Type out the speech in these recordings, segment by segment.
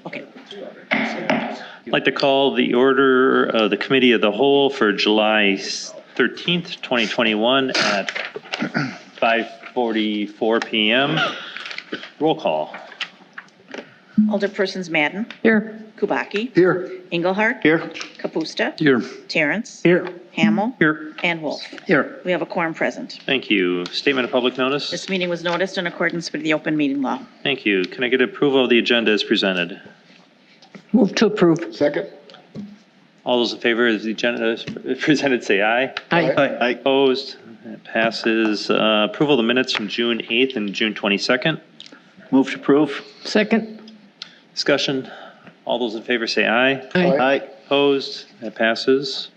Okay. I'd like to call the order of the Committee of the Whole for July 13th, 2021 at 5:44 PM. Roll call. Alderpersons Madden. Here. Kubaki. Here. Engelhardt. Here. Kapusta. Here. Terrence. Here. Hamel. Here. And Wolf. Here. We have a quorum present. Thank you. Statement of public notice. This meeting was noticed in accordance with the open meeting law. Thank you. Can I get approval of the agenda as presented? Move to approve. Second. All those in favor of the agenda as presented, say aye. Aye. Opposed? It passes. Approval of the minutes from June 8th and June 22nd. Move to approve. Second. Discussion. All those in favor say aye. Aye. Opposed? That passes.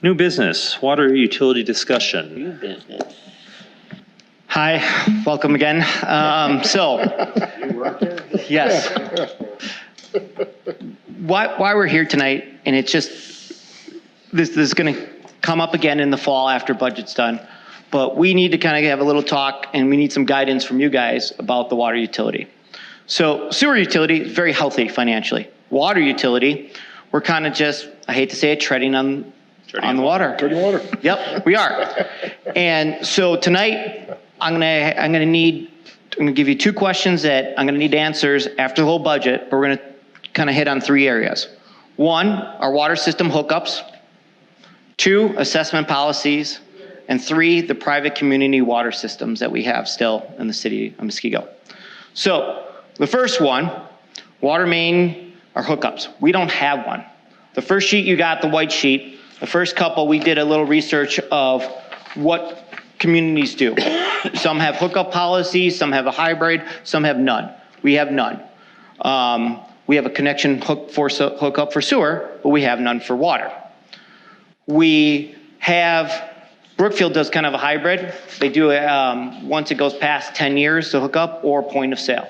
New business, water utility discussion. Hi, welcome again. Yes. Why we're here tonight, and it's just, this is going to come up again in the fall after budget's done, but we need to kind of have a little talk, and we need some guidance from you guys about the water utility. So sewer utility is very healthy financially. Water utility, we're kind of just, I hate to say it, treading on the water. Treading water. Yep, we are. And so tonight, I'm gonna give you two questions that I'm gonna need answers after the whole budget, but we're gonna kind of hit on three areas. One, our water system hookups. Two, assessment policies. And three, the private community water systems that we have still in the city of Muskego. So the first one, water main or hookups. We don't have one. The first sheet you got, the white sheet, the first couple, we did a little research of what communities do. Some have hookup policies, some have a hybrid, some have none. We have none. We have a connection hookup for sewer, but we have none for water. We have, Brookfield does kind of a hybrid. They do once it goes past 10 years to hook up or point of sale.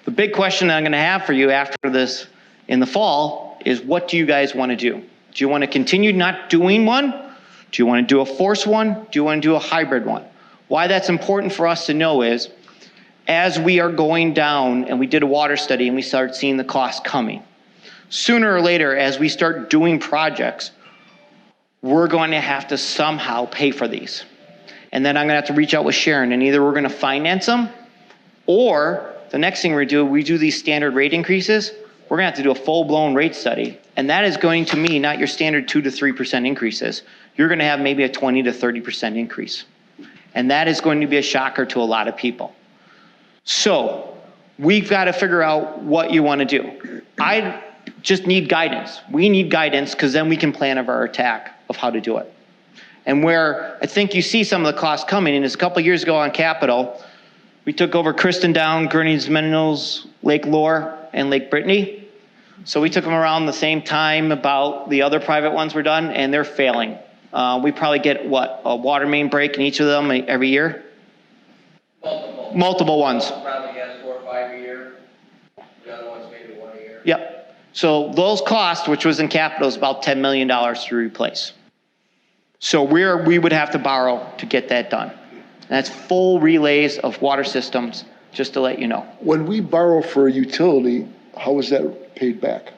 The big question that I'm going to have for you after this in the fall is, what do you guys want to do? Do you want to continue not doing one? Do you want to do a forced one? Do you want to do a hybrid one? Why that's important for us to know is, as we are going down and we did a water study and we started seeing the cost coming, sooner or later as we start doing projects, we're going to have to somehow pay for these. And then I'm going to have to reach out with Sharon, and either we're going to finance them, or the next thing we do these standard rate increases, we're going to have to do a full-blown rate study. And that is going to mean not your standard 2 to 3% increases. You're going to have maybe a 20 to 30% increase. And that is going to be a shocker to a lot of people. So we've got to figure out what you want to do. I just need guidance. We need guidance, because then we can plan of our attack of how to do it. And where I think you see some of the costs coming in is a couple of years ago on Capitol, we took over Kristen Down, Gurney's Minerals, Lake Lore, and Lake Brittany. So we took them around the same time about the other private ones were done, and they're failing. We probably get, a water main break in each of them every year? Multiple ones. Probably has 4 or 5 a year. The other ones maybe 1 a year. Yep. So those costs, which was in capital, is about $10 million to replace. So we would have to borrow to get that done. And that's full relays of water systems, just to let you know. When we borrow for a utility, how is that paid back?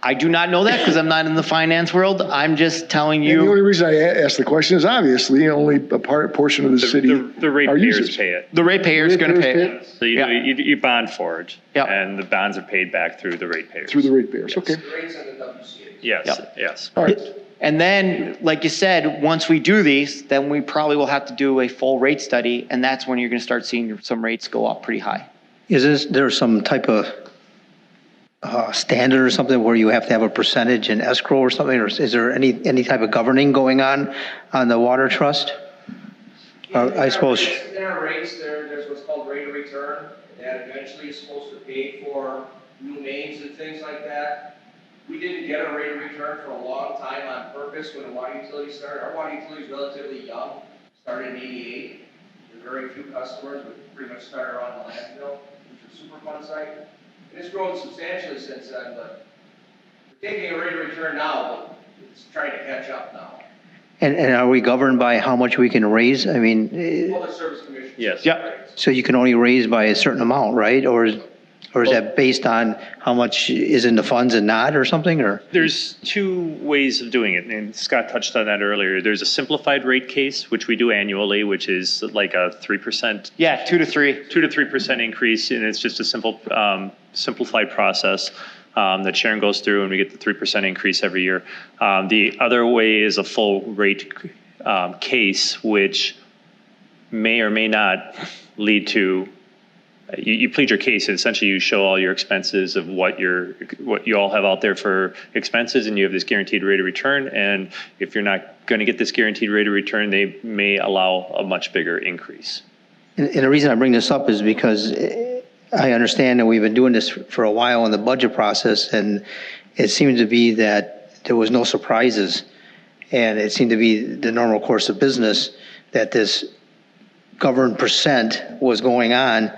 I do not know that because I'm not in the finance world. I'm just telling And the only you. reason I ask the question is obviously only a portion of the city The are ratepayers users. pay it. The ratepayer is going to pay it. So Yeah. you bond for it. Yep. And the bonds are paid back through the ratepayers. Through the ratepayers, okay. The rates on the WCA. Yes, Yep. yes. All right. And then, like you said, once we do these, then we probably will have to do a full rate study, and that's when you're going to start seeing some rates go up pretty high. Is there some type of standard or something where you have to have a percentage in escrow or something, or is there any type of governing going on the water trust? I suppose. In our rates, there's what's called rate of return. That eventually is supposed to pay for new mains and things like that. We didn't get a rate of return for a long time on purpose when the water utility started. Our water utility is relatively young, started in '88. There's very few customers. We pretty much started around the landfill, which is a Superfund site. And it's grown substantially since then, but we're taking a rate of return now, but it's trying to catch up now. And are we governed by how much we can raise? I mean, Public Service Commission. Yes. Yep. so you can only raise by a certain amount, right? Or is that based on how much is in the funds and not or something, or? There's two ways of doing it, and Scott touched on that earlier. There's a simplified rate case, which we do annually, which is like a 3%, Yeah, 2 to 3. 2 to 3% increase, and it's just a simplified process that Sharon goes through, and we get the 3% increase every year. The other way is a full rate case, which may or may not lead to, you plead your case, and essentially you show all your expenses of what you all have out there for expenses, and you have this guaranteed rate of return. And if you're not going to get this guaranteed rate of return, they may allow a much bigger increase. And the reason I bring this up is because I understand that we've been doing this for a while in the budget process, and it seemed to be that there was no surprises. And it seemed to be the normal course of business that this governed percent was going on.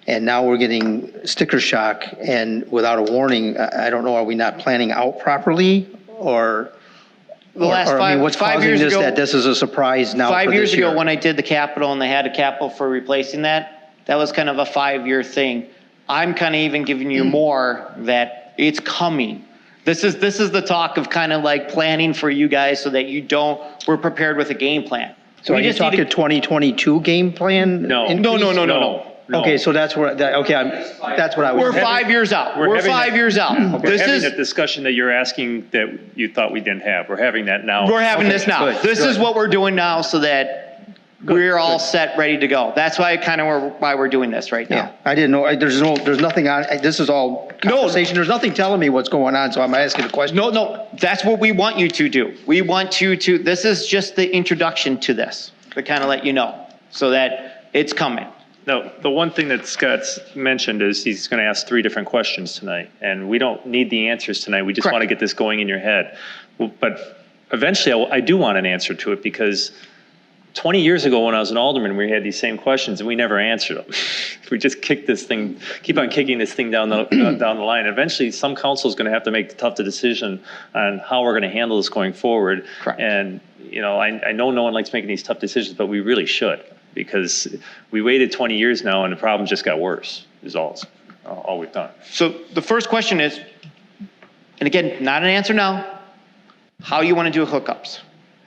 And now we're getting sticker shock and without a warning. I don't know, are we not planning out properly or? The last or, I mean, what's 5 causing years this, ago, that this is a surprise now for 5 years this year? ago when I did the capital and they had a capital for replacing that, that was kind of a 5-year thing. I'm kind of even giving you more that it's coming. This is the talk of kind of like planning for you guys so that we're prepared with a game plan. So We are you just need talking to- 2022 game plan? No. increase? No. Okay, so that's where, that's what I was. We're 5 years out. We're having 5 that- years out. We're This having is, that discussion that you're asking that you thought we didn't have. We're having that now. we're having this now. good, This is good. what we're doing now so that we're all set, ready to go. That's why why we're doing this right now. Yeah, I didn't know, there's nothing on, this is all conversation. There's nothing telling me what's going on, so I'm asking the question. No, that's what we want you to do. We want you to, this is just the introduction to this, to kind of let you know, so that it's coming. No, the one thing that Scott's mentioned is he's going to ask 3 different questions tonight, and we don't need the answers tonight. We just Correct. want to get this going in your head. Well, but eventually, I do want an answer to it, because 20 years ago when I was an alderman, we had these same questions and we never answered them. We just keep on kicking this thing down the line. Eventually, some council is going to have to make the tough decision on how we're going to handle this going forward. Correct. And I know no one likes making these tough decisions, but we really should, because we waited 20 years now and the problem just got worse. Is all we've done. So the first question is, and again, not an answer now, how you want to do hookups.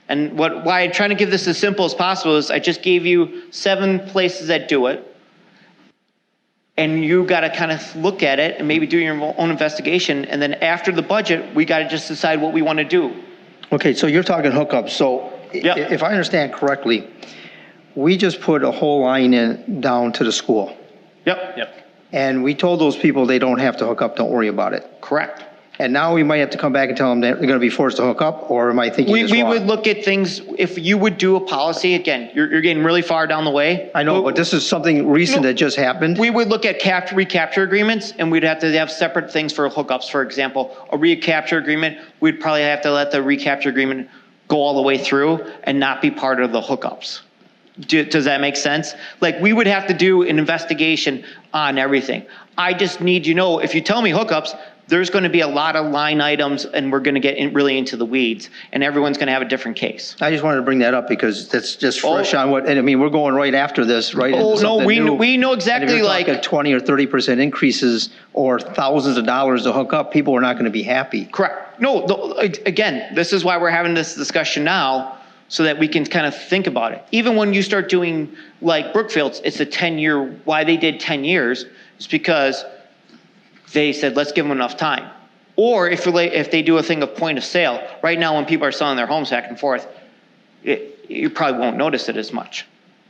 And why I'm trying to give this as simple as possible is I just gave you 7 places that do it. And you got to kind of look at it and maybe do your own investigation. And then after the budget, we got to just decide what we want to do. Okay, so you're talking hookups, so Yep. if I understand correctly, we just put a whole line in down to the school. Yep. And we told those people they don't have to hook up, don't worry about it. Correct. And now we might have to come back and tell them that they're going to be forced to hook up, or am I thinking this We wrong? would look at things, if you would do a policy, again, you're getting really far down the way. I know, but this is something recent that just happened. We would look at recapture agreements, and we'd have to have separate things for hookups. For example, a recapture agreement, we'd probably have to let the recapture agreement go all the way through and not be part of the hookups. Does that make sense? Like, we would have to do an investigation on everything. I just need you to know, if you tell me hookups, there's going to be a lot of line items, and we're going to get really into the weeds, and everyone's going to have a different case. I just wanted to bring that up because that's just fresh on what, and I mean, we're going right after this, right? into Oh, no, something we new. know And exactly, if you're like, talking 20 or 30% increases or thousands of dollars to hook up, people are not going to be happy. correct. No, again, this is why we're having this discussion now, so that we can kind of think about it. Even when you start doing like Brookfield's, it's a 10-year, why they did 10 years is because they said, let's give them enough time. Or if they do a thing of point of sale, right now when people are selling their homes back and forth, you probably won't notice it as much.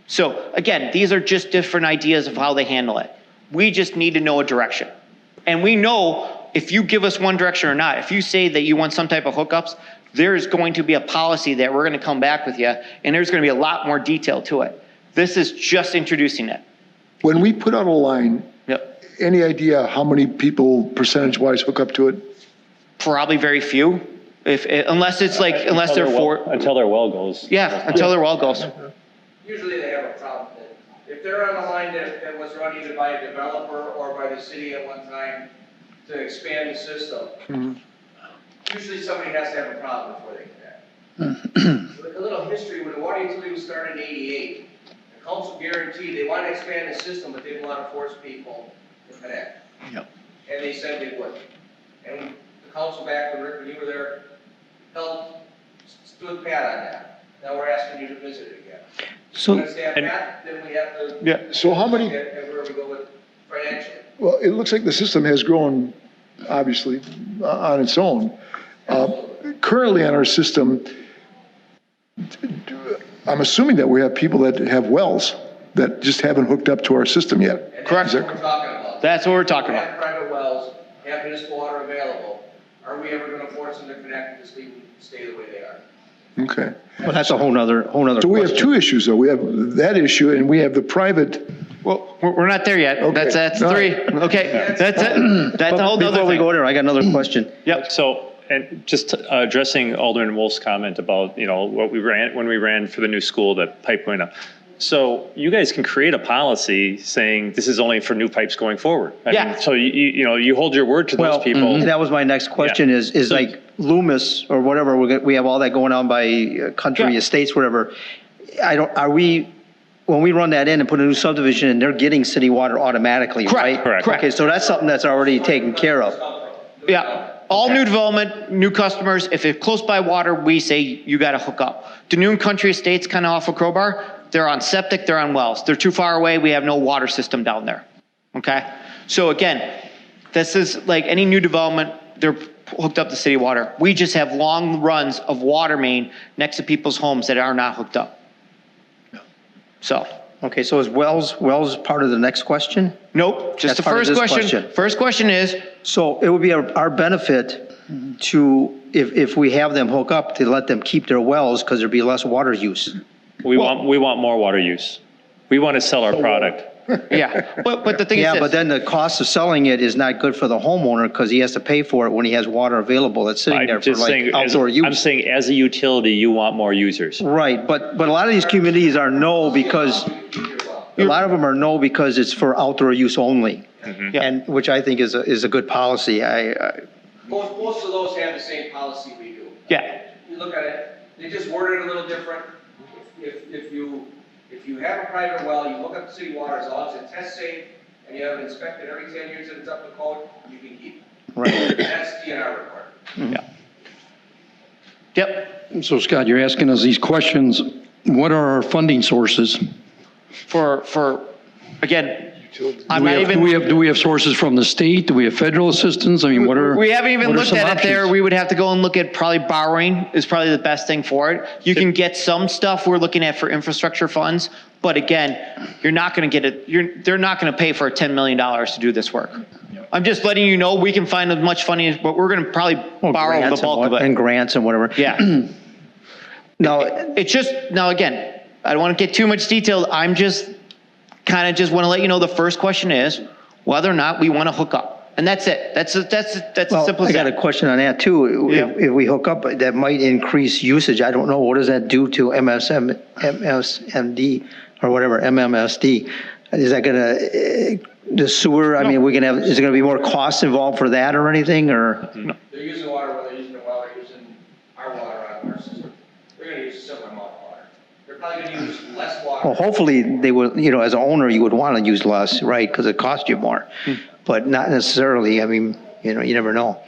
So again, these are just different ideas of how they handle it. We just need to know a direction. And we know if you give us one direction or not, if you say that you want some type of hookups, there's going to be a policy that we're going to come back with you, and there's going to be a lot more detail to it. This is just introducing it. When we put out a line, Yep. any idea how many people percentage-wise hook up to it? Probably very few, unless they're Until their well goes. until their well goes. Usually they have a problem. If they're on a line that was run either by a developer or by the city at one time to expand the system, usually somebody has to have a problem before they can act. with a little history, when the water utility was started in '88, the council guaranteed, they wanted to expand the system, but they didn't want to force people to connect. Yep. And they said they would. And the council back when Rick, when you were there, stood pat on that. Now we're asking you to visit it again. So- If we stand pat, then we have to. Yeah. So how many- And where we go with financially. Well, it looks like the system has grown, obviously, on its own. Currently on our system, I'm assuming that we have people that have wells that just haven't hooked up to our system yet. And Correct. that's what we're talking about. That's what we're talking about. Have private wells, have municipal water available. Are we ever gonna force them to connect and just leave them stay the way they are? Okay. Well, that's a whole nother So we have question. two issues, though. We have that issue, and we have the private. Well, we're not there yet. Okay. That's All three. right. Okay, that's it. That's a whole nother Before we thing. go there, I got another question. Yep. So, and just addressing Alderman Wolf's comment about, what we ran, when we ran for the new school, that pipe going up. So you guys can create a policy saying this is only for new pipes going forward. I Yeah. mean, so you hold your word to Well, those people. that was my next question Yeah. is like Loomis or whatever, we have all that going on by country Yeah. estates, whatever. When we run that in and put a new subdivision in, they're getting city water automatically, Correct, right? correct. Okay, so that's something that's already taken care of. Yeah. All new development, new customers, if it's close by water, we say you gotta hook up. Dune Country Estates kind of off of Crowbar, they're on septic, they're on wells. They're too far away, we have no water system down there. Okay? So again, this is like any new development, they're hooked up to city water. We just have long runs of water main next to people's homes that are not hooked up. So, Okay, so is wells part of the next question? nope, just That's the part of first this question. question. First question is, So it would be our benefit to, if we have them hook up, to let them keep their wells because there'd be less water use. We want more water use. We want to sell our product. yeah, but the thing is Yeah, this. but then the cost of selling it is not good for the homeowner because he has to pay for it when he has water available that's sitting there I'm for just like saying, outdoor I'm use. saying as a utility, you want more users. Right, but a lot of these communities are no because, a lot of them are no because it's for outdoor use only. Yeah. And, which I think is a good policy. Most of those have the same policy we do. Yeah. You look at it, they just word it a little different. If you have a private well, you look up the city water, as long as it's test safe, and you have it inspected every 10 years and it's up to code, you can keep it. Right. That's DNR requirement. Yep. So Scott, you're asking us these questions. What are our funding sources? For again, I'm not even. Do we have sources from the state? Do we have federal assistance? I mean, what are? We haven't even what are looked some at it there. options? We would have to go and look at probably borrowing is probably the best thing for it. You can get some stuff we're looking at for infrastructure funds, but again, you're not going to get it. They're not going to pay for $10 million to do this work. I'm just letting you know we can find as much funding, but we're going to probably borrow the bulk of And it. grants and whatever. Yeah. Now, It's just, now again, I don't want to get too much detail. I'm just kind of just want to let you know the first question is whether or not we want to hook up. And that's it. That's as well, simple as I got a that. question on that too. Yeah. If we hook up, that might increase usage. I don't know. What does that do to MSMD or whatever, MMSD? Is that gonna, the sewer, I mean, is there gonna be more costs involved for that or anything, or? They're using water, whether they're using the well, they're using our water on our system. They're gonna use a similar amount of water. They're probably gonna use less water. Well, hopefully they would, as an owner, you would want to use less, right? Because it costs you more. But not necessarily, I mean, you never know.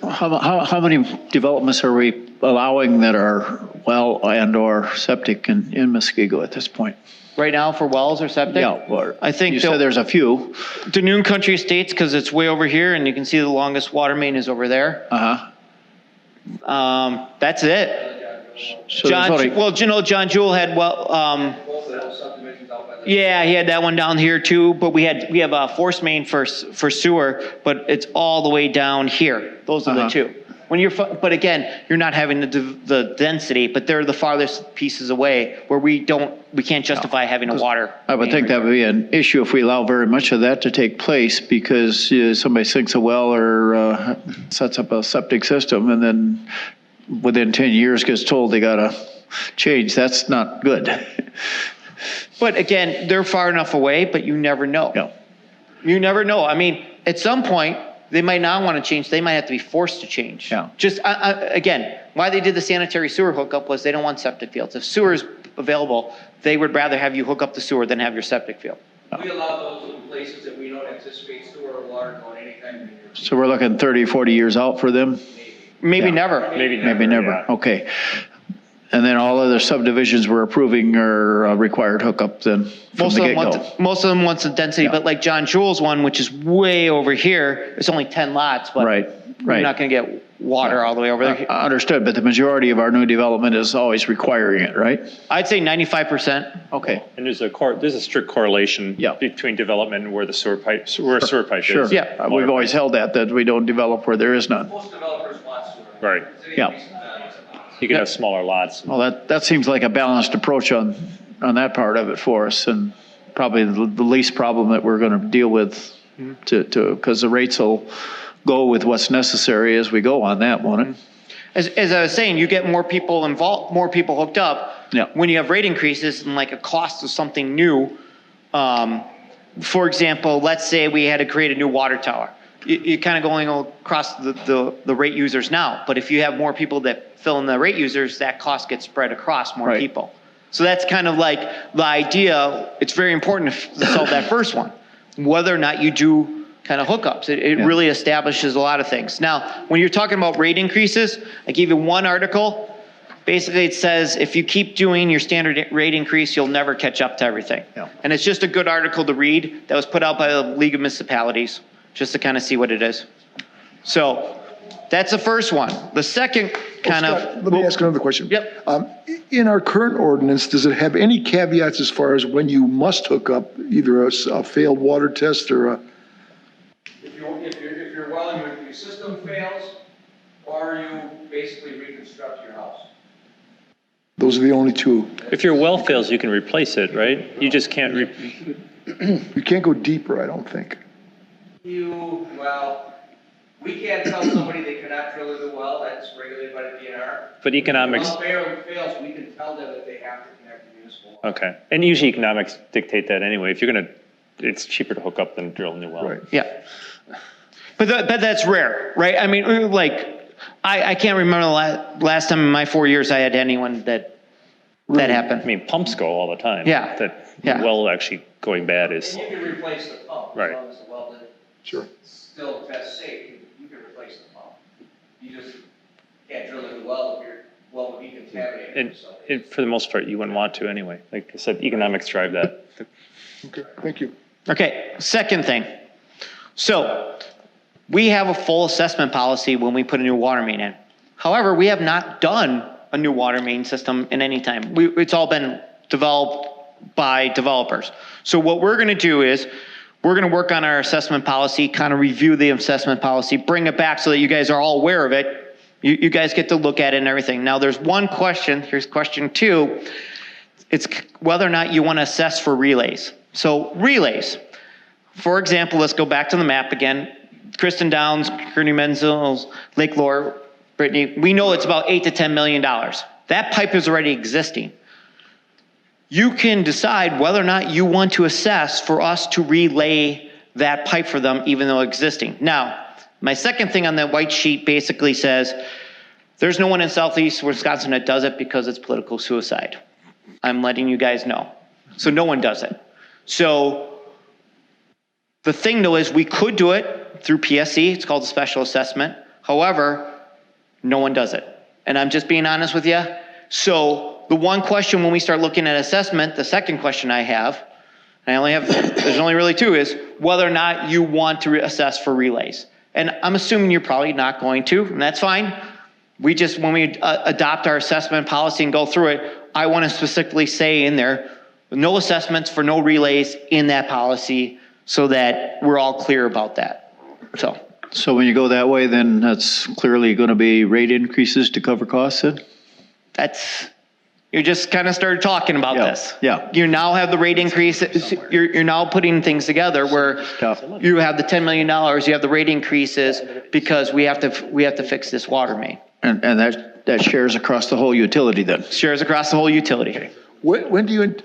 How many developments are we allowing that are well and/or septic in Muskego at this point? Right now for wells or septic? Yeah, or I think you the- said there's a few. Dune Country Estates, because it's way over here, and you can see the longest water main is over there. That's it. So there's only- John Jewell had, Both of those subdivisions out by the. yeah, he had that one down here too, but we have a force main for sewer, but it's all the way down here. Those are the two. When but again, you're not having the density, but they're the farthest pieces away where we can't justify having a water. I would think that would be an issue if we allow very much of that to take place, because somebody sinks a well or sets up a septic system and then within 10 years gets told they gotta change. That's not good. But again, they're far enough away, but you never know. Yeah. You never know. I mean, at some point, They might not want to change, they might have to be forced to change. Yeah. Just, again, why they did the sanitary sewer hookup was they don't want septic fields. If sewer's available, they would rather have you hook up the sewer than have your septic field. We allow those in places that we don't anticipate sewer or water going anytime in the near future. So we're looking 30, 40 years out for them? Maybe Yeah. never. Maybe Maybe never, yeah. okay. And then all other subdivisions we're approving are required hookup then from Most the of them get-go? most of them want the density, Yeah. but like John Jewell's one, which is way over here, it's only 10 lots, but Right, you're right. not going to get water all the way over there. Understood, but the majority of our new development is always requiring it, right? I'd say 95%. Okay, And there's a strict correlation Yeah. between development and where the sewer pipe, where a sewer pipe sure. is. Yeah. We've always held that we don't develop where there is none. Most developers want sewer. Right. It's any Yeah. reason not, it's a lot. You can have smaller lots. Well, that seems like a balanced approach on that part of it for us, and probably the least problem that we're gonna deal with because the rates will go with what's necessary as we go on that, won't it? As I was saying, you get more people involved, more people hooked up. Yeah. When you have rate increases and like a cost of something new, for example, let's say we had to create a new water tower. You're kind of going across the rate users now, but if you have more people that fill in the rate users, that cost gets spread across more Right. people. So that's kind of like the idea. It's very important to solve that first one, whether or not you do kind of hookups. It Yeah. really establishes a lot of things. Now, when you're talking about rate increases, I gave you one article. Basically, it says if you keep doing your standard rate increase, you'll never catch up to everything. Yeah. And it's just a good article to read that was put out by the League of Municipalities, just to kind of see what it is. So that's the first one. The second kind Scott, of. let me ask another question. Yep. In our current ordinance, does it have any caveats as far as when you must hook up either a failed water test or a, If your well, your system fails, or you basically reconstruct your house. those are the only two? If your well fails, you can replace it, right? You just can't, You can't go deeper, I don't think. We can't tell somebody they cannot drill a new well, that's regulated by the DNR. but economics, If the well fails, we can tell them that they have to connect to municipal water. okay. And usually economics dictate that anyway. If you're gonna, it's cheaper to hook up than drill a new well. Right. Yeah. But that's rare, right? I mean, like, I can't remember the last time in my 4 years I had anyone that happened. I mean, pumps go all the time. Yeah. That Yeah. well actually going bad is, And you can replace the pump, Right. as long as the well didn't Sure. still test safe, you can replace the pump. You just can't drill a new well if your well would be contaminated and, or something. and for the most part, you wouldn't want to anyway. Like I said, economics drive that. Okay, thank you. Okay, second thing. So, we have a full assessment policy when we put a new water main in. However, we have not done a new water main system in any time. It's all been developed by developers. So what we're gonna do is, we're gonna work on our assessment policy, kind of review the assessment policy, bring it back so that you guys are all aware of it. You guys get to look at it and everything. Now, there's one question, here's question 2. It's whether or not you wanna assess for relays. So relays, for example, let's go back to the map again. Kristen Downs, Kearney Menzel, Lake Lore, Brittany, we know it's about $8 to $10 million. That pipe is already existing. You can decide whether or not you want to assess for us to relay that pipe for them, even though existing. Now, my second thing on that white sheet basically says, there's no one in Southeast Wisconsin that does it because it's political suicide. I'm letting you guys know. So no one does it. So the thing though is we could do it through PSC. It's called a special assessment. However, no one does it. And I'm just being honest with you. So the one question when we start looking at assessment, the second question I have, there's only really 2, is whether or not you want to assess for relays. And I'm assuming you're probably not going to, and that's fine. We just, when we adopt our assessment policy and go through it, I want to specifically say in there, no assessments for no relays in that policy so that we're all clear about that. So when you go that way, then that's clearly going to be rate increases to cover costs then? You just kind of started talking about Yeah, this. yeah. You now have the rate increase, you're now putting things together where Yeah. you have the $10 million, you have the rate increases because we have to fix this water main. And that shares across the whole utility then? Shares across the whole utility. When do you,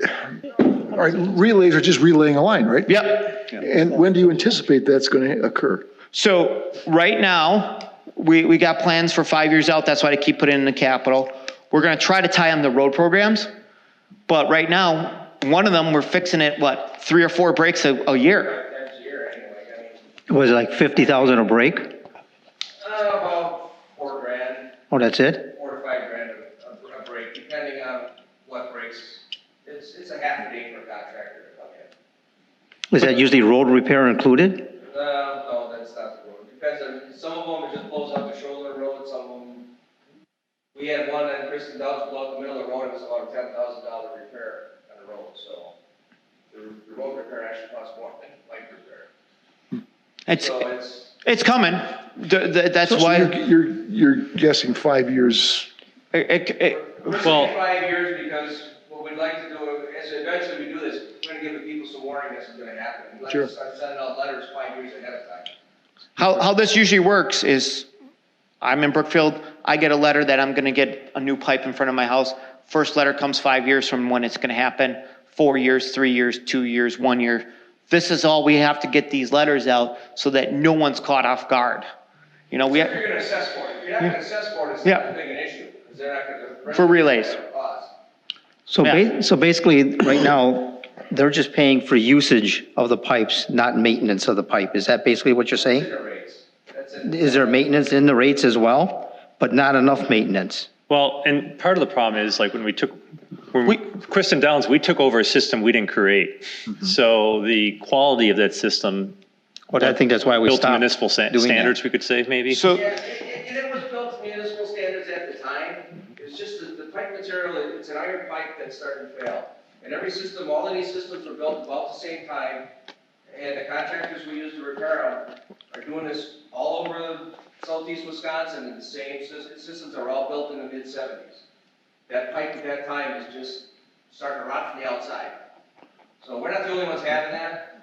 all right, relays are just relaying a line, right? Yep. And when do you anticipate that's going to occur? So right now, we got plans for 5 years out. That's why I keep putting in the capital. We're going to try to tie them to road programs. But right now, one of them, we're fixing it, 3 or 4 breaks a year. Times a year anyway, I mean, Was it like 50,000 a break? about $4,000, Oh, that's it? $4 to $5,000 a break, depending on what breaks. It's a half a day for a contractor to come in. Is that usually road repair included? No, that's not the road. Depends on, some of them it just blows out the shoulder of the road, some of them. We had one on Kristen Downs blow out the middle of the road, it was about a $10,000 repair on the road, so. The road repair actually costs more than bike repair. It's coming. That's So why. you're guessing 5 years. We're saying 5 years because what we'd like to do, as eventually we do this, we're gonna give the people some warning this is gonna happen. We'd like Sure. to start sending out letters 5 years ahead of time. How this usually works is, I'm in Brookfield, I get a letter that I'm gonna get a new pipe in front of my house. First letter comes 5 years from when it's gonna happen, 4 years, 3 years, 2 years, 1 year. This is all we have to get these letters out so that no one's caught off guard. You know, If you're gonna assess for it, if you're not gonna assess for it, it's Yeah. not a big an issue, because they're not gonna. For relays. So Yeah. so basically, right now, they're just paying for usage of the pipes, not maintenance of the pipe. Is that basically what you're saying? That's it. Is there maintenance in the rates as well, but not enough maintenance? Well, and part of the problem is like when Kristen Downs, we took over a system we didn't create. So the quality of that system. Well, I think that's why we built to stopped municipal doing that. standards, we could say maybe. So, Yeah, and it was built to municipal standards at the time. It's just that the pipe material, it's an iron pipe that's starting to fail. And every system, all of these systems were built about the same time. And the contractors we use to repair them are doing this all over southeast Wisconsin, and the same systems are all built in the mid-70s. That pipe at that time is just starting to rot from the outside. So we're not the only ones having that,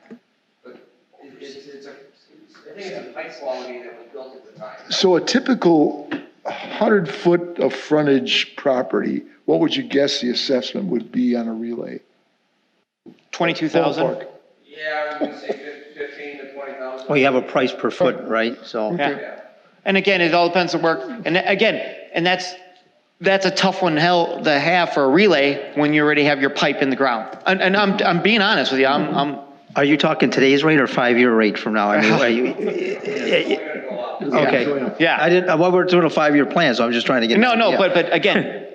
but I think it's a pipe quality that was built at the time. So a typical 100-foot of frontage property, what would you guess the assessment would be on a relay? 22,000. Ballpark. Yeah, I was gonna say 15 to 20,000. Well, you have a price per foot, right? So, Yeah. And again, it all depends on work. And that's a tough one to have for a relay when you already have your pipe in the ground. And I'm being honest with you. are you talking today's rate or 5-year rate from now? I mean, are you, It's gonna go up. okay. Yeah. Well, we're doing a 5-year plan, so I'm just trying to get. No, yeah. but again,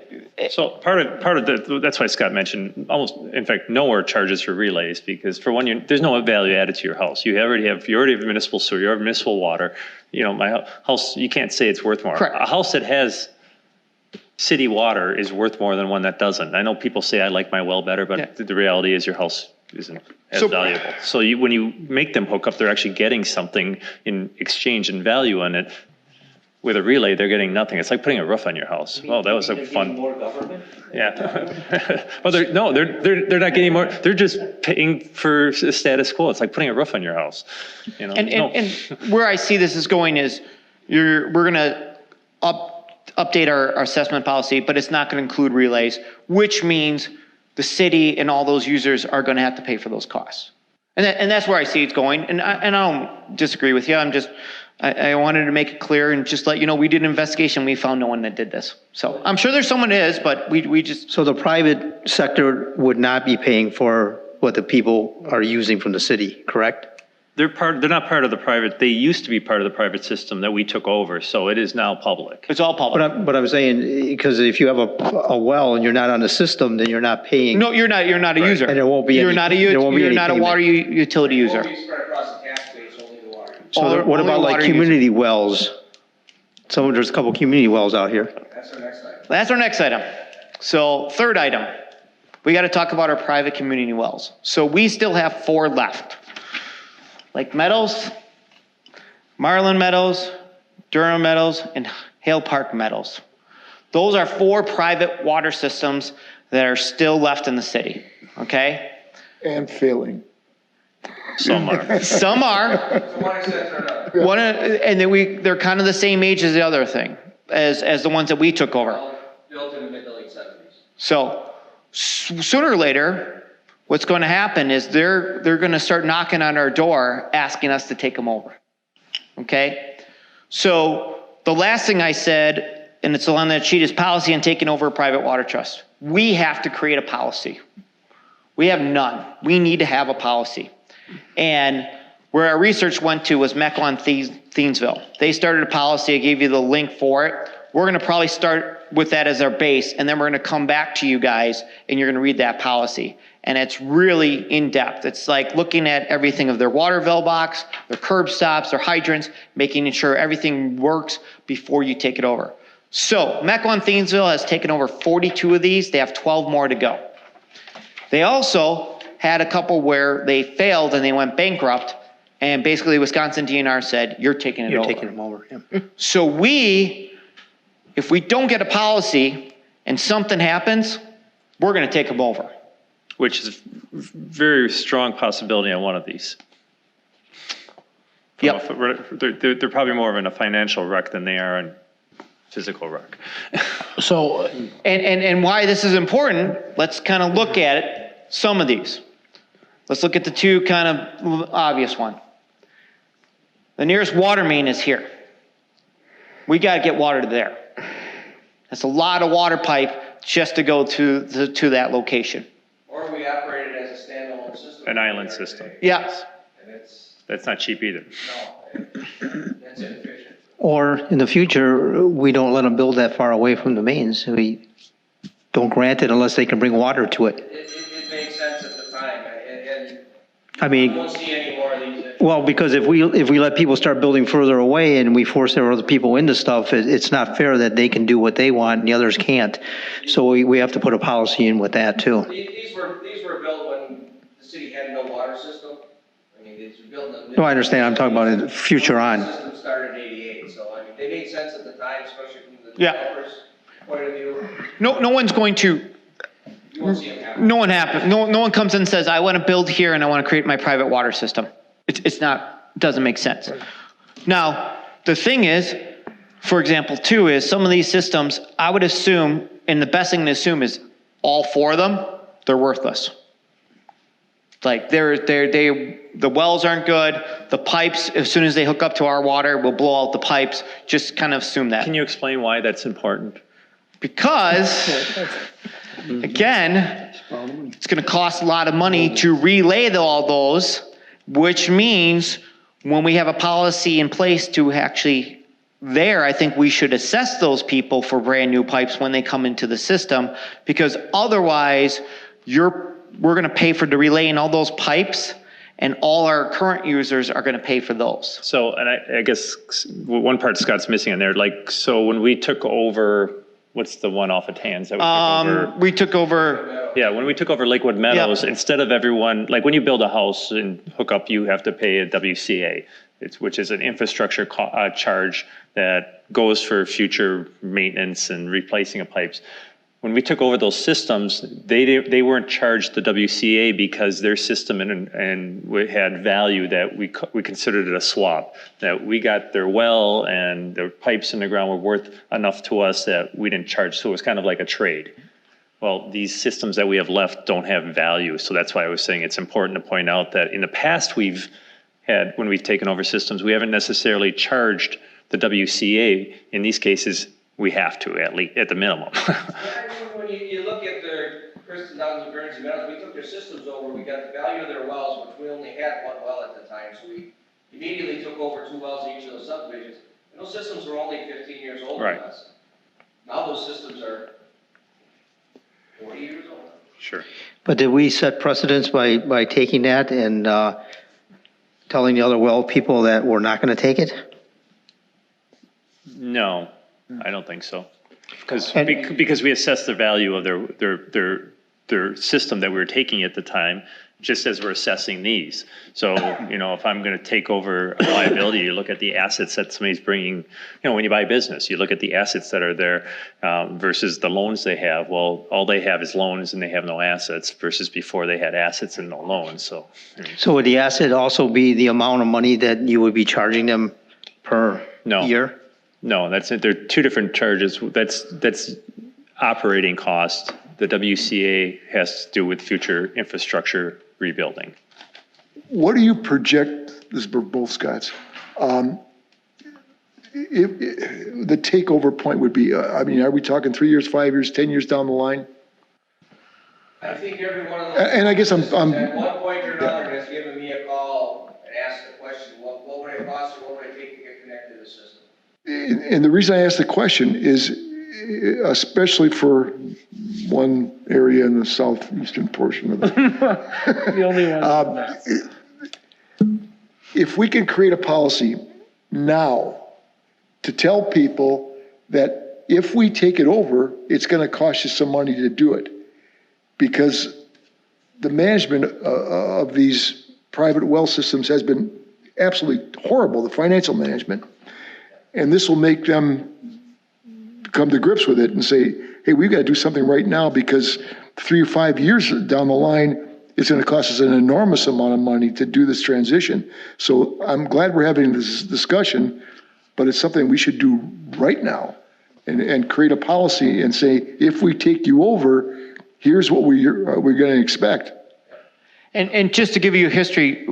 So part of that's why Scott mentioned almost, in fact, nowhere charges for relays because for one, there's no value added to your house. You already have municipal sewer, you have municipal water. You know, my house, you can't say it's worth more. Correct. A house that has city water is worth more than one that doesn't. I know people say I like my well better, but Yeah. the reality is your house isn't as So- valuable. So when you make them hook up, they're actually getting something in exchange and value on it. With a relay, they're getting nothing. It's like putting a roof on your house. Oh, that was a fun. More government? Yeah. Well, they're not getting more. They're just paying for status quo. It's like putting a roof on your house. You know. and where I see this is going is we're going to update our assessment policy, but it's not going to include relays, which means the city and all those users are going to have to pay for those costs. And that's where I see it going. And I don't disagree with you. I wanted to make it clear and just let you know, we did an investigation. We found no one that did this. So I'm sure there's someone that is, but we just. So the private sector would not be paying for what the people are using from the city, correct? They're not part of the private. They used to be part of the private system that we took over. So it is now public. It's all public. But I'm saying, because if you have a well and you're not on the system, then you're not paying. No, you're not a user. And there won't be You're any- not a there won't be you're any not a payment. water utility It won't user. be spread across the tax base, only the water. So what Only about like water users. community wells? There's a couple community wells out here. That's our next item. That's our next item. So third item, we got to talk about our private community wells. So we still have 4 left. Lake Meadows, Marlin Meadows, Durham Meadows, and Hale Park Meadows. Those are 4 private water systems that are still left in the city, okay? And failing. Some are. Some are, So one except for another. and then they're kind of the same age as the other thing, as the ones that we took over. All built in the mid-late 70s. So sooner or later, what's going to happen is they're going to start knocking on our door asking us to take them over. Okay? So the last thing I said, and it's on that sheet, is policy on taking over a private water trust. We have to create a policy. We have none. We need to have a policy. And where our research went to was Mequon-Thiensville. They started a policy. I gave you the link for it. We're going to probably start with that as our base, and then we're going to come back to you guys, and you're going to read that policy. And it's really in-depth. It's like looking at everything of their water well box, their curb stops, their hydrants, making sure everything works before you take it over. So Mequon-Thiensville has taken over 42 of these. They have 12 more to go. They also had a couple where they failed and they went bankrupt, and basically Wisconsin DNR said, you're taking it over. You're taking them over, yeah. So if we don't get a policy and something happens, we're going to take them over. Which is very strong possibility on one of these. Yep. They're probably more of in a financial wreck than they are in physical wreck. So, And why this is important, let's kind of look at it, some of these. Let's look at the two kind of obvious one. The nearest water main is here. We got to get water to there. That's a lot of water pipe just to go to that location. Or we operate it as a standalone system. An island system. Yeah. And it's, That's not cheap either. no, that's inefficient. Or in the future, we don't let them build that far away from the mains. We don't grant it unless they can bring water to it. It made sense at the time, and I you mean, won't see any more of these. well, because if we let people start building further away and we force other people into stuff, it's not fair that they can do what they want and the others can't. So we have to put a policy in with that too. These were built when the city had no water system. I mean, these were built in. No, I understand. I'm talking about in the future on. The system started in '88, so I mean, they made sense at the time, especially from the Yeah. developer's point of view. No one's going to, You won't see them happen. no one comes in and says, I want to build here and I want to create my private water system. It's not, doesn't make sense. Now, the thing is, for example, too, is some of these systems, I would assume, and the best thing to assume is all four of them, they're worthless. Like the wells aren't good. The pipes, as soon as they hook up to our water, will blow out the pipes. Just kind of assume that. Can you explain why that's important? Because, again, it's going to cost a lot of money to relay all those, which means when we have a policy in place to actually I think we should assess those people for brand new pipes when they come into the system, because otherwise we're going to pay for the relaying all those pipes, and all our current users are going to pay for those. So, and I guess one part Scott's missing in there, like, so when we took over, what's the one off of Tans that we took over? Yeah, when we took over Lakewood Meadows, instead of everyone, like when you build a house and hook up, you have to pay a WCA, which is an infrastructure charge that goes for future maintenance and replacing of pipes. When we took over those systems, they weren't charged the WCA because their system and had value that we considered it a swap. That we got their well and their pipes in the ground were worth enough to us that we didn't charge. So it was kind of like a trade. Well, these systems that we have left don't have value. So that's why I was saying it's important to point out that in the past when we've taken over systems, we haven't necessarily charged the WCA. In these cases, we have to, at the minimum. When you look at the Kristen Downs and Guernsey Meadows, we took their systems over, we got the value of their wells, which we only had one well at the time, so we immediately took over 2 wells in each of those subdivisions. And those systems were only 15 years old than us. Now those systems are 40 years old. Sure. But did we set precedents by taking that and telling the other well people that we're not going to take it? No, I don't think so. Because we assessed the value of their system that we were taking at the time, just as we're assessing these. So, if I'm going to take over a liability, you look at the assets that somebody's bringing, when you buy a business, you look at the assets that are there versus the loans they have. Well, all they have is loans and they have no assets versus before they had assets and no loans. So would the asset also be the amount of money that you would be charging them per year? No, that's it. They're two different charges. That's operating cost. The WCA has to do with future infrastructure rebuilding. What do you project, this is for both Scotts, the takeover point would be, I mean, are we talking 3 years, 5 years, 10 years down the line? I think every one of those. And I guess I'm- At one point or another has given me a call and asked the question, what would it cost or what would it take to get connected to the system? And the reason I ask the question is, especially for one area in the southeastern portion of The only one. if we can create a policy now to tell people that if we take it over, it's going to cost you some money to do it. Because the management of these private well systems has been absolutely horrible, the financial management. And this will make them come to grips with it and say, hey, we've got to do something right now because 3 or 5 years down the line, it's going to cost us an enormous amount of money to do this transition. So I'm glad we're having this discussion, but it's something we should do right now and create a policy and say, if we take you over, here's what we're going to expect. And just to give you a history,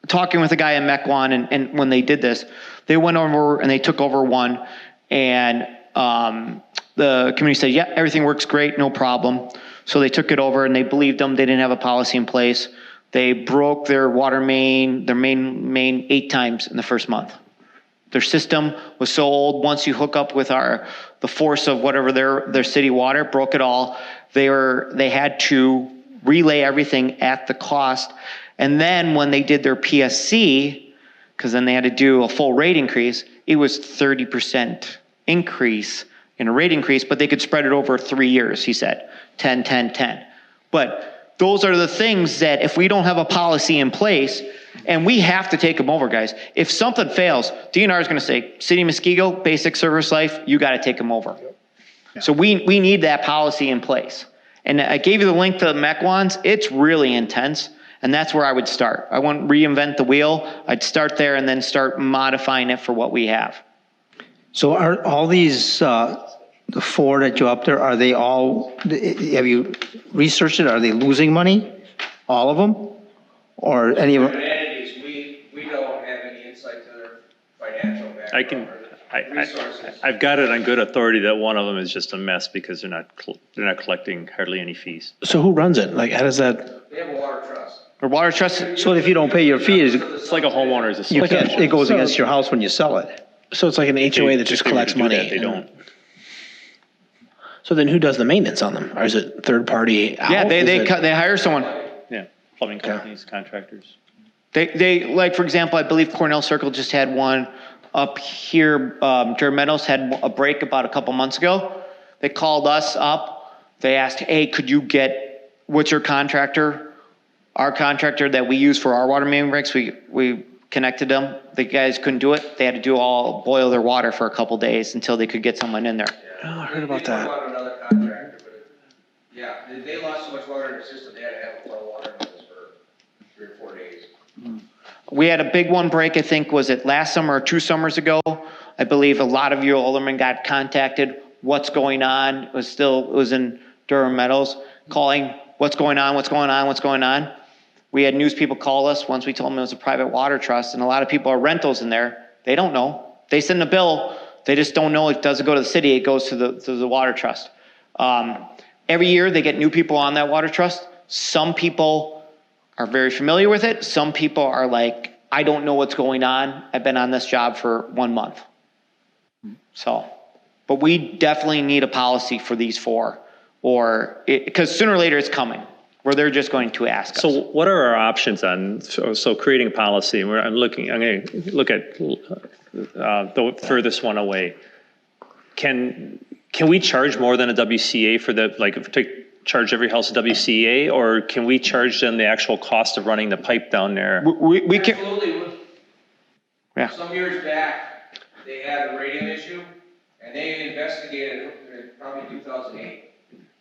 talking with a guy in Mequon, and when they did this, they went over and they took over one, and the community said, yeah, everything works great, no problem. So they took it over and they believed them. They didn't have a policy in place. They broke their water main, their main 8 times in the first month. Their system was so old, once you hook up with the force of whatever their city water, broke it all. They had to relay everything at the cost. And then when they did their PSC, because then they had to do a full rate increase, it was 30% increase in a rate increase, but they could spread it over 3 years, he said, 10, 10, 10. But those are the things that if we don't have a policy in place, and we have to take them over, guys. If something fails, DNR is going to say, City of Muskego, basic service life, you got to take them over. So we need that policy in place. And I gave you the link to the Mequons. It's really intense, and that's where I would start. I wouldn't reinvent the wheel. I'd start there and then start modifying it for what we have. So are all these, the 4 that you up there, are they all, have you researched it? Are they losing money? All of them? Or any of them? Entities, we don't have any insight to their financial background. Resources. I've got it on good authority that one of them is just a mess because they're not collecting hardly any fees. So who runs it? Like, how does that? They have a water trust. Or water trust. So if you don't pay your fees, It's like a homeowner's you association. can't, it goes against your house when you sell it. So it's like an HOA that just If they were collects to do that, money. They don't. So then who does the maintenance on them? Or is it third party out? Yeah, Is they it- hire someone. Yeah, plumbing companies, contractors. They like, for example, I believe Cornell Circle just had one up here. Durham Meadows had a break about a couple months ago. They called us up. They asked, hey, could you get, what's your contractor? Our contractor that we use for our water main breaks, we connected them. The guys couldn't do it. They had to boil their water for a couple days until they could get someone in there. Oh, I heard about They that. brought another contractor, but yeah, they lost so much water in their system, they had to have a boil water notice for 3 or 4 days. We had a big one break, I think, was it last summer or 2 summers ago? I believe a lot of you aldermen got contacted. What's going on? It was in Durham Meadows, calling, what's going on, what's going on, what's going on? We had news people call us once we told them it was a private water trust, and a lot of people are rentals in there. They don't know. They send a bill. They just don't know it doesn't go to the city. It goes to the water trust. Every year they get new people on that water trust. Some people are very familiar with it. Some people are like, I don't know what's going on. I've been on this job for 1 month. So, but we definitely need a policy for these 4, because sooner or later it's coming, where they're just going to ask us. So what are our options on, so creating a policy, and I'm going to look at the furthest one away. Can we charge more than a WCA for the, like, to charge every house a WCA, or can we charge them the actual cost of running the pipe down there? We can, Absolutely. Yeah. Some years back, they had a radium issue, and they investigated, in probably 2008.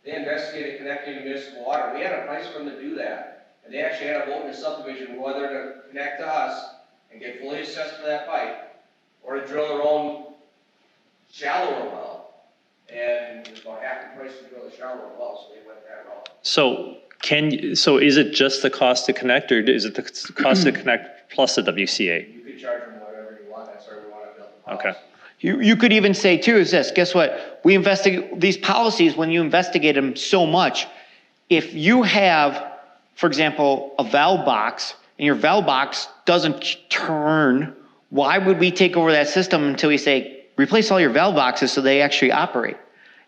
They investigated connecting to municipal water. We had a price for them to do that. And they actually had a vote in the subdivision whether to connect to us and get fully assessed for that pipe, or to drill their own shallower well. And it was about half the price to drill the shallower well, so they went that route. So is it just the cost to connect, or is it the cost to connect plus the WCA? You could charge them whatever you want, that's where we want to build the policy. Okay. You could even say too, is this, guess what? We investigate these policies, when you investigate them so much, if you have, for example, a valve box and your valve box doesn't turn, why would we take over that system until we say, replace all your valve boxes so they actually operate?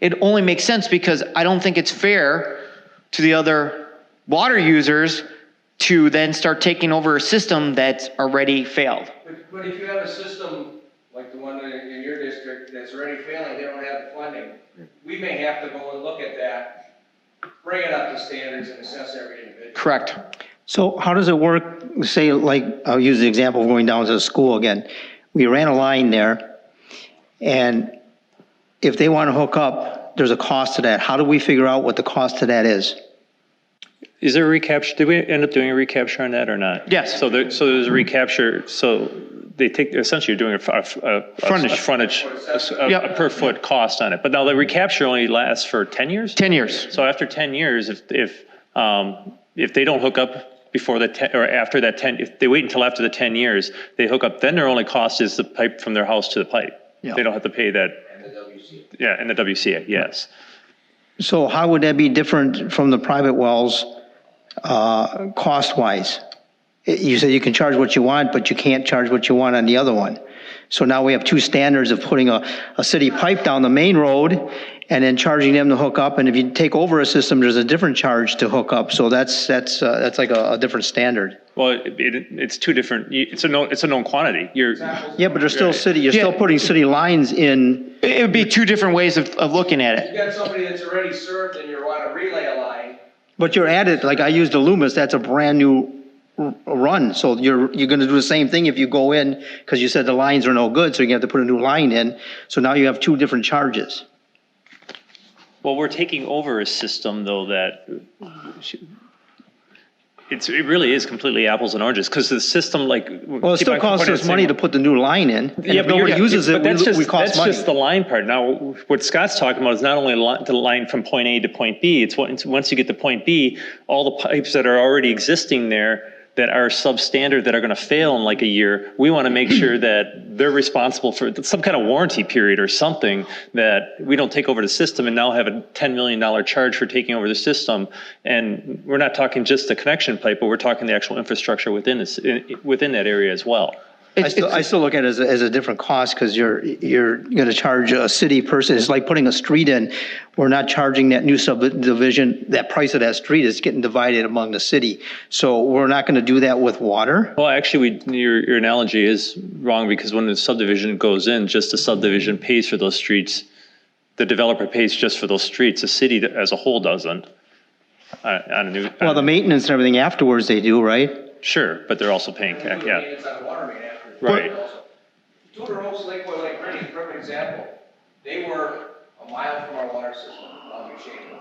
It only makes sense because I don't think it's fair to the other water users to then start taking over a system that's already failed. But if you have a system like the one in your district that's already failing, they don't have the funding, we may have to go and look at that, bring it up to standards and assess every individual. Correct. So how does it work? Say, like, I'll use the example of going down to the school again. We ran a line there, and if they want to hook up, there's a cost to that. How do we figure out what the cost to that is? Is there a recapture? Did we end up doing a recapture on that or not? Yes. So there's a recapture. So they take, essentially you're doing a frontage Yep. per foot cost on it. But now the recapture only lasts for 10 years? 10 years. So after 10 years, if they don't hook up before the 10, or after that 10, if they wait until after the 10 years, they hook up, then their only cost is the pipe from their house to the pipe. Yeah. They don't have to pay that. And the WCA. Yeah, and the WCA, yes. So how would that be different from the private wells, cost-wise? You said you can charge what you want, but you can't charge what you want on the other one. So now we have two standards of putting a city pipe down the main road and then charging them to hook up. And if you take over a system, there's a different charge to hook up. So that's like a different standard. Well, it's two different, it's a known quantity. Yeah, but there's still city, you're still putting city lines in. It would be two different ways of looking at You it. got somebody that's already served and you want to relay a line. But you're at it, like I used the Loomis, that's a brand new run. So you're going to do the same thing if you go in, because you said the lines are no good, so you have to put a new line in. So now you have two different charges. Well, we're taking over a system though that it really is completely apples and oranges, because the system, like. Well, it still costs us money to put the new line in. And Yeah, if but nobody uses it, we cost money. That's just the line part. Now, what Scott's talking about is not only the line from point A to point B, it's once you get to point B, all the pipes that are already existing there that are substandard, that are going to fail in like a year, we want to make sure that they're responsible for some kind of warranty period or something, that we don't take over the system and now have a $10 million charge for taking over the system. And we're not talking just the connection pipe, but we're talking the actual infrastructure within that area as well. I still look at it as a different cost, because you're going to charge a city person. It's like putting a street in. We're not charging that new subdivision. That price of that street is getting divided among the city. So we're not going to do that with water. Well, actually, your analogy is wrong, because when the subdivision goes in, just the subdivision pays for those streets. The developer pays just for those streets. The city as a whole doesn't. Well, the maintenance and everything afterwards they do, right? Sure, but they're also paying, And yeah. It's on the water main after. Right. Tudor Oaks, Lakewood, Lake Green is a perfect example. They were a mile from our water system, along Muskego.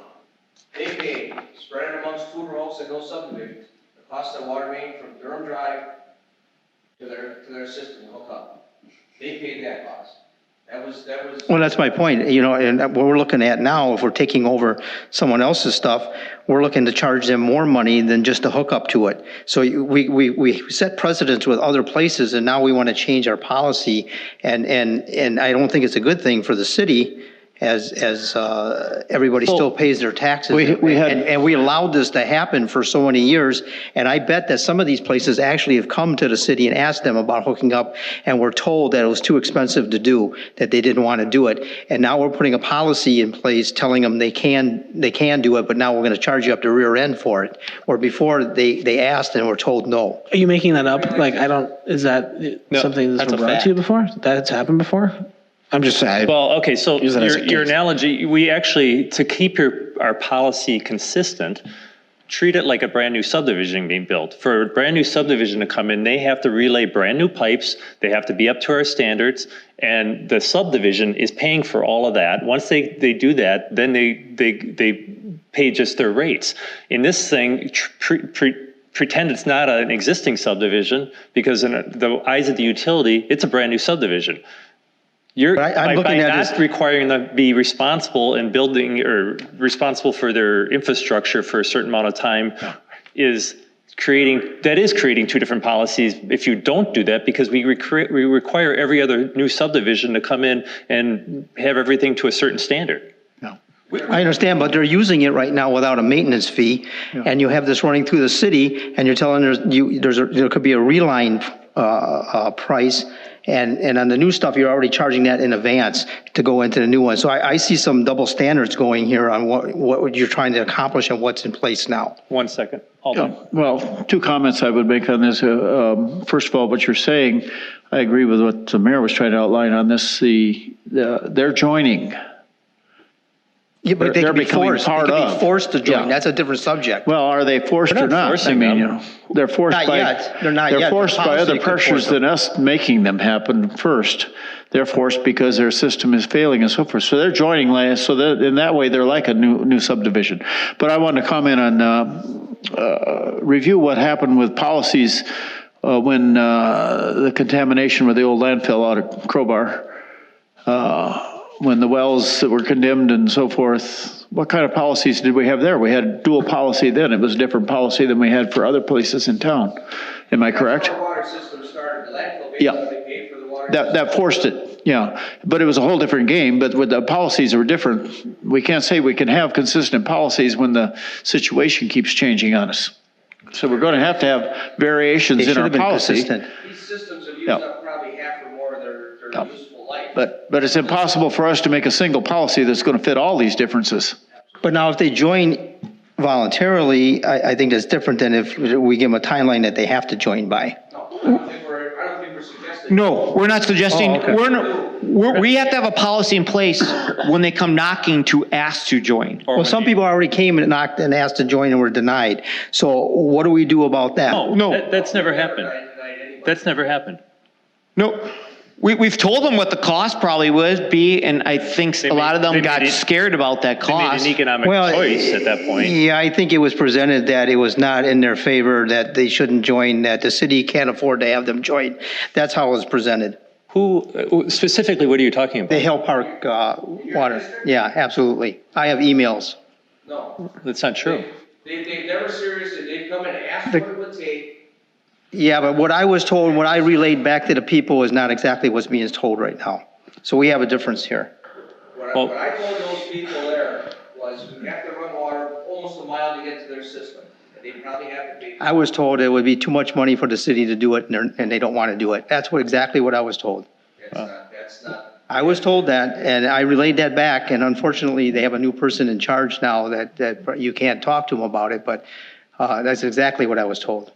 They paid, spread it amongst Tudor Oaks and those subdivisions, the cost of the water main from Durham Drive to their system to hook up. They paid that cost. That was. Well, that's my point. You know, and what we're looking at now, if we're taking over someone else's stuff, we're looking to charge them more money than just to hook up to it. So we set precedents with other places, and now we want to change our policy. And I don't think it's a good thing for the city, as everybody still pays their taxes. And we allowed this to happen for so many years. And I bet that some of these places actually have come to the city and asked them about hooking up, and were told that it was too expensive to do, that they didn't want to do it. And now we're putting a policy in place telling them they can do it, but now we're going to charge you up the rear end for it. Where before they asked and were told no. Are you making that up? Like, is that something that's been brought to you before? That's happened before? I'm just saying. Well, okay, so Use that as a your case. analogy, we actually, to keep our policy consistent, treat it like a brand new subdivision being built. For a brand new subdivision to come in, they have to relay brand new pipes, they have to be up to our standards, and the subdivision is paying for all of that. Once they do that, then they pay just their rates. In this thing, pretend it's not an existing subdivision, because in the eyes of the utility, it's a brand new subdivision. By not requiring them to be responsible in building or responsible for their infrastructure for a certain amount of time is creating two different policies if you don't do that, because we require every other new subdivision to come in and have everything to a certain standard. I understand, but they're using it right now without a maintenance fee, and you have this running through the city, and you're telling there could be a reline price, and on the new stuff, you're already charging that in advance to go into the new one. So I see some double standards going here on what you're trying to accomplish and what's in place now. 1 second. Hold on. Well, two comments I would make on this. First of all, what you're saying, I agree with what the mayor was trying to outline on this. They're joining. Yeah, but they They're can be becoming forced. part They can of. be forced to join. Yeah. That's a different subject. Well, are they forced We're or not not? forcing them. They're forced Not by. yet. They're not yet. They're forced The by policy other could force pressures them. than us making them happen first. They're forced because their system is failing and so forth. So they're joining last. So that in that way, they're like a new subdivision. But I want to comment on review what happened with policies when the contamination with the old landfill out at Crowbar. When the wells that were condemned and so forth, what kind of policies did we have there? We had dual policy then. It was a different policy than we had for other places in town. Am I correct? Our water system started, the landfill Yeah. basically paid for the water. That forced it, yeah. But it was a whole different game, but with the policies were different. We can't say we can have consistent policies when the situation keeps changing on us. So we're going to have variations They in should our have been policy. consistent. These systems have used Yeah. up probably half or more of their useful life. But it's impossible for us to make a single policy that's going to fit all these differences. But now if they join voluntarily, I think that's different than if we give them a timeline that they have to join by. No, I don't think we're suggesting. No, we're not suggesting, Oh, okay. we have to have a policy in place when they come knocking to ask to join. Well, some people already came and knocked and asked to join and were denied. So what do we do about that? No, that's never happened. That's never happened. No, we've told them what the cost probably would be, and I think a lot of them got scared about that They made cost. an economic choice at that point. Yeah, I think it was presented that it was not in their favor, that they shouldn't join, that the city can't afford to have them join. That's how it was presented. Who, specifically, what are you talking The about? Hill Park water. Yeah, absolutely. I have emails. No. That's not true. They've never seriously, they've come and asked what it would take. Yeah, but what I was told, what I relayed back to the people is not exactly what's being told right now. So we have a difference here. What I told those people there was we have to run water almost a mile to get to their system. And they probably have to pay. I was told it would be too much money for the city to do it, and they don't want to do it. That's exactly what I was told. That's not. I was told that, and I relayed that back, and unfortunately, they have a new person in charge now that you can't talk to them about it, but that's exactly what I was told.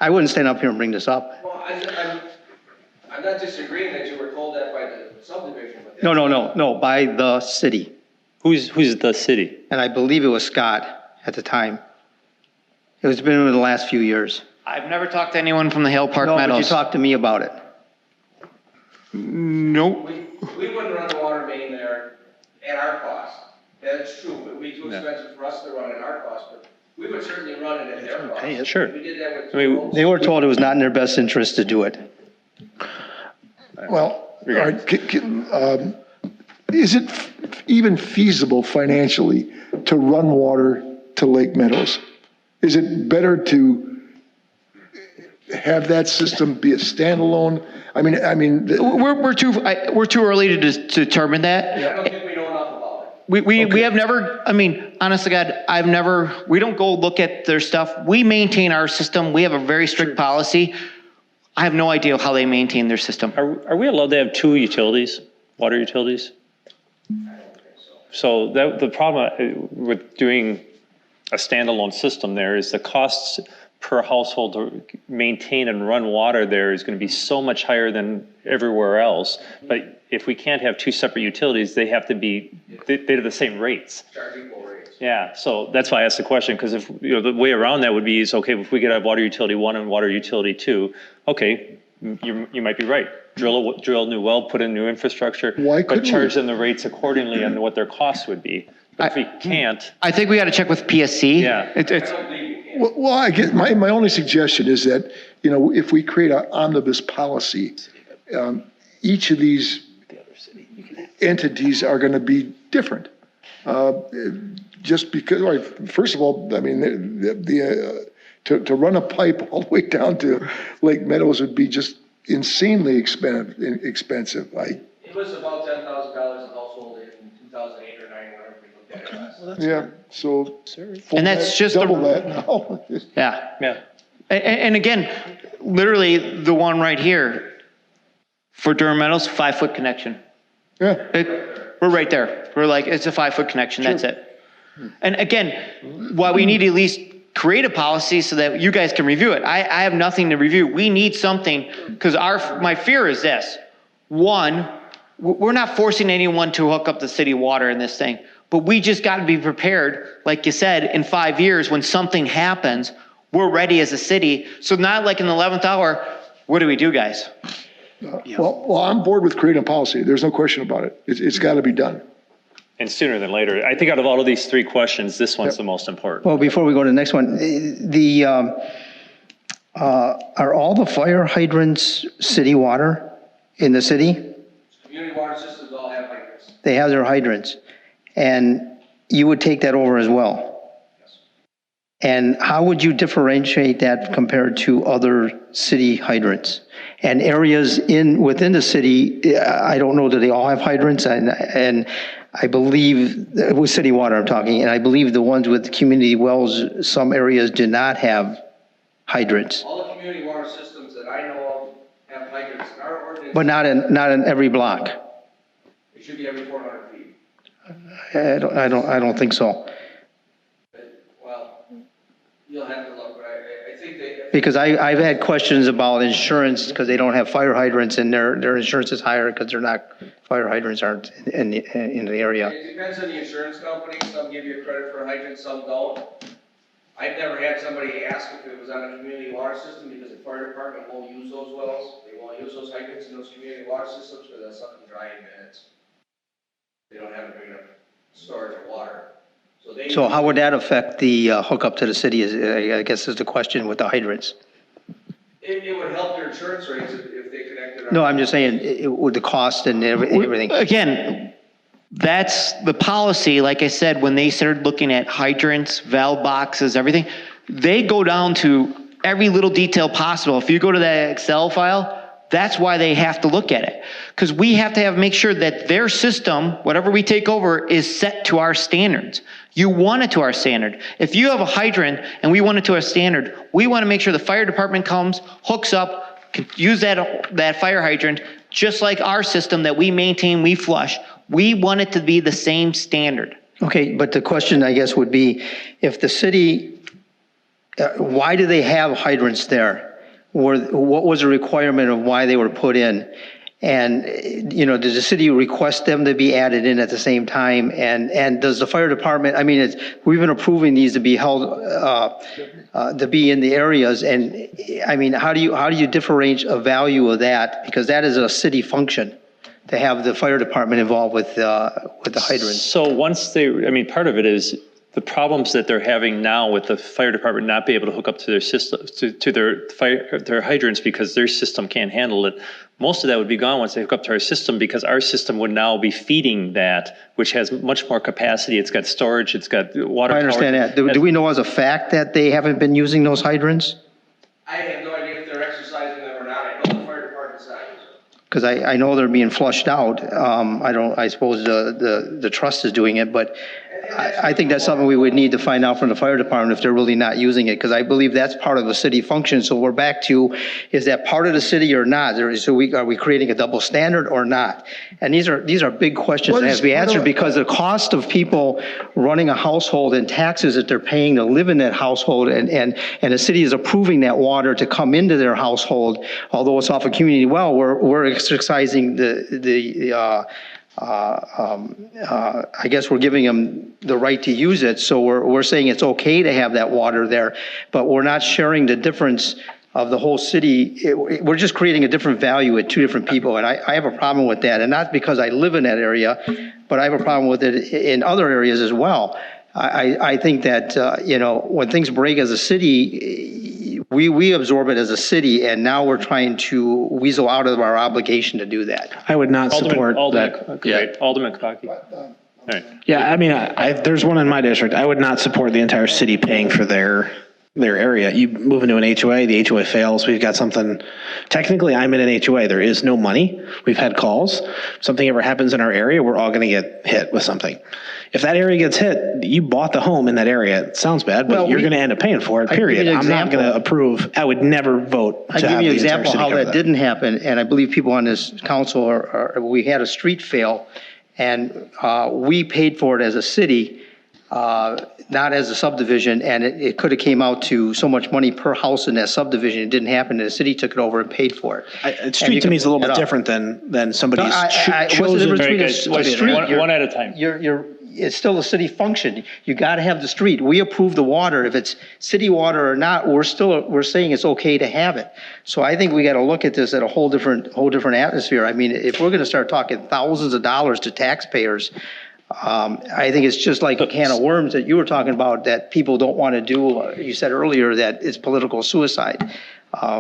I wouldn't stand up here and bring this up. Well, I'm not disagreeing that you were told that by the subdivision. But No, by the city. Who's the city? And I believe it was Scott at the time. It was been in the last few years. I've never talked to anyone from the Hale Park No, but you Meadows. talked to me about it. Nope. We wouldn't run the water main there at our cost. That's true. It would be too expensive for us to run at our cost, but we would certainly run it at their cost. Sure. We did that with. I mean, They were told it was not in their best interest to do it. Well, all right, is it even feasible financially to run water to Lake Meadows? Is it better to have that system be a standalone? I mean, We're too early to determine that. I don't think we know enough about it. We have never, I mean, honest to God, we don't go look at their stuff. We maintain our system. We have a very strict policy. I have no idea how they maintain their system. Are we allowed to have two utilities, water utilities? So the problem with doing a standalone system there is the costs per household to maintain and run water there is going to be so much higher than everywhere else. But if we can't have two separate utilities, they have to be, they have the same rates. Charge equal rates. Yeah, so that's why I asked the question, because if, the way around that would be is, okay, if we could have water utility 1 and water utility 2, okay, you might be right. Drill a new well, put in new infrastructure, Why but couldn't charge we? them the rates accordingly and what their costs would be. But if we can't, I think we got to check with PSC. Yeah. It's, well, I get, my only suggestion is that, if we create an omnibus policy, each of these entities are going to be different. Just because, first of all, I mean, To run a pipe all the way down to Lake Meadows would be just insanely expensive. It was about $10,000 a household in 2008 or 9, whenever we looked at it. Yeah, so. And that's just double that now. Yeah. Yeah. And again, literally the one right here for Durham Meadows, 5-foot connection. Yeah, We're right there. We're like, it's a 5-foot connection. That's it. And again, why we need to at least create a policy so that you guys can review it. I have nothing to review. We need something because my fear is this. One, we're not forcing anyone to hook up the city water in this thing, but we just got to be prepared. Like you said, in 5 years, when something happens, we're ready as a city. So not like in the 11th hour, what do we do, guys? well, I'm bored with creating a policy. There's no question about it. It's got to be done. And sooner than later. I think out of all of these 3 questions, this one's the most important. Well, before we go to the next one, are all the fire hydrants city water in the city? Community water systems all have hydrants. They have their hydrants. And you would take that over as well? Yes. And how would you differentiate that compared to other city hydrants? And areas within the city, I don't know that they all have hydrants, and I believe, with city water I'm talking, and I believe the ones with community wells, some areas do not have hydrants. All the community water systems that I know of have hydrants in our ordinance. But not in every block. It should be every 400 feet. I don't think so. Well, you'll have to look, but I think they. Because I've had questions about insurance because they don't have fire hydrants and their insurance is higher because fire hydrants aren't in the area. It depends on the insurance company. Some give you credit for hydrants, some don't. I've never had somebody ask if it was on a community water system because the fire department won't use those wells. They won't use those hydrants in those community water systems because that's something dry in minutes. They don't have a big enough storage of water. So how would that affect the hookup to the city, I guess is the question with the hydrants? It would help their insurance rates if they connected. No, I'm just saying, with the cost and everything. Again, that's the policy. Like I said, when they started looking at hydrants, valve boxes, everything, they go down to every little detail possible. If you go to that Excel file, that's why they have to look at it. Because we have to make sure that their system, whatever we take over, is set to our standards. You want it to our standard. If you have a hydrant and we want it to our standard, we want to make sure the fire department comes, hooks up, can use that fire hydrant, just like our system that we maintain, we flush. We want it to be the same standard. Okay, but the question, I guess, would be, if the city, why do they have hydrants there? What was the requirement of why they were put in? And, did the city request them to be added in at the same time? And does the fire department, we've been approving these to be held, to be in the areas. And how do you differentiate a value of that? Because that is a city function, to have the fire department involved with the hydrants. So once part of it is the problems that they're having now with the fire department not being able to hook up to their system, to their hydrants because their system can't handle it. Most of that would be gone once they hook up to our system, because our system would now be feeding that, which has much more capacity. It's got storage, it's got water. I understand that. Do we know as a fact that they haven't been using those hydrants? I have no idea if they're exercising them or not. I know the fire department's not using them. Because I know they're being flushed out. I suppose the trust is doing it, but I think that's something we would need to find out from the fire department if they're really not using it, because I believe that's part of the city function. So we're back to, is that part of the city or not? Are we creating a double standard or not? And these are big questions that have to be answered, because the cost of people running a household and taxes that they're paying to live in that household, and the city is approving that water to come into their household, although it's off a community well, we're exercising I guess we're giving them the right to use it. So we're saying it's okay to have that water there, but we're not sharing the difference of the whole city. We're just creating a different value with two different people. And I have a problem with that. And not because I live in that area, but I have a problem with it in other areas as well. I think that, when things break as a city, we absorb it as a city, and now we're trying to weasel out of our obligation to do that. I would not support that. Great. Alderman Kawaki. All right. Yeah, there's one in my district. I would not support the entire city paying for their their area. You move into an HOA, the HOA fails, we've got something, technically I'm in an HOA, there is no money. We've had calls. Something ever happens in our area, we're all gonna get hit with something. If that area gets hit, you bought the home in that area. It sounds bad, but Well, you're gonna end up paying for it, I give you period. an I'm not example. gonna approve, I would never vote I to give have you the an entire example city how cover that didn't happen, and I believe people on this council we had a street fail, and we paid for it as a city, not as a subdivision, and it could have came out to so much money per house in that subdivision. It didn't happen, and the city took it over and paid for it. Street to me is a little bit It up. different than somebody's What's the chosen. difference All right, between guys, a street? one at a time. It's still a city function. You got to have the street. We approve the water. If it's city water or not, we're saying it's okay to have it. So I think we got to look at this at a whole different atmosphere. I mean, if we're going to start talking thousands of dollars to taxpayers, I think it's just like a can of worms that you were talking about that people don't want to do. You said earlier that it's political suicide,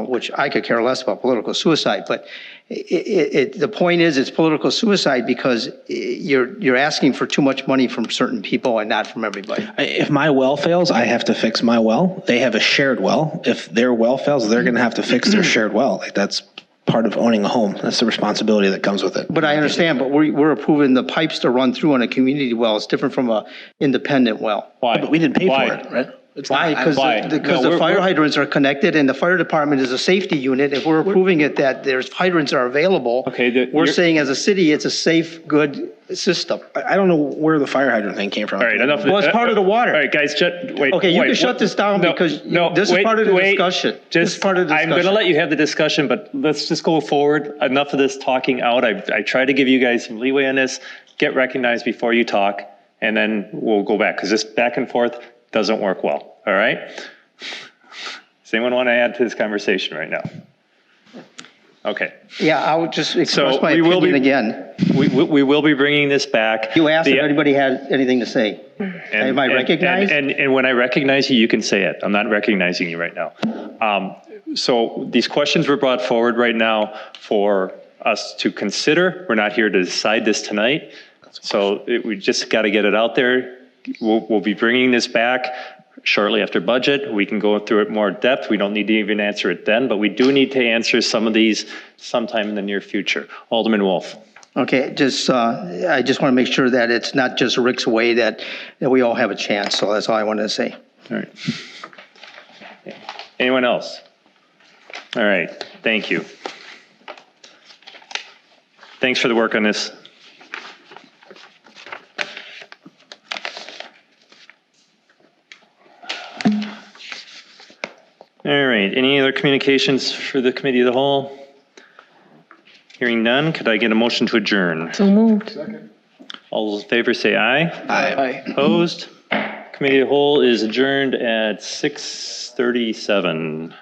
which I could care less about political suicide. But the point is, it's political suicide because you're asking for too much money from certain people and not from everybody. If my well fails, I have to fix my well. They have a shared well. If their well fails, they're going to have to fix their shared well. Like that's part of owning a home. That's the responsibility that comes with it. But I understand, but we're approving the pipes to run through on a community well. It's different from a independent well. Why? But we didn't pay Why? for it, right? It's Why? not- Because No, the fire hydrants are connected and the fire department is a safety unit. If we're approving it that there's hydrants are available, Okay, we're saying as a city, it's a safe, good system. I don't know where the fire hydrant thing came from. All right, enough. Well, it's part of the water. All right, guys, wait. Okay, you wait, can shut this down because this is part of the discussion. This is part of the I'm going to discussion. let you have the discussion, but let's just go forward. Enough of this talking out. I try to give you guys some leeway on this. Get recognized before you talk, and then we'll go back because this back and forth doesn't work well. All right? Does anyone want to add to this conversation right now? Okay. Yeah, I would just express my we will opinion be- again. We will be bringing this back. You asked if anybody had anything to say. Am I recognized? And when I recognize you, you can say it. I'm not recognizing you right now. So these questions were brought forward right now for us to consider. We're not here to decide this tonight. So we just got to get it out there. We'll be bringing this back shortly after budget. We can go through it more in depth. We don't need to even answer it then, but we do need to answer some of these sometime in the near future. Alderman Wolf. Okay, I just want to make sure that it's not just Rick's way, that we all have a chance. So that's all I wanted to say. All right. Anyone else? All right, thank you. Thanks for the work on this. All right, any other communications for the committee of the whole? Hearing none, could I get a motion to adjourn? So moved. All those in favor say aye. Aye. Opposed? Committee of the whole is adjourned at 6:37.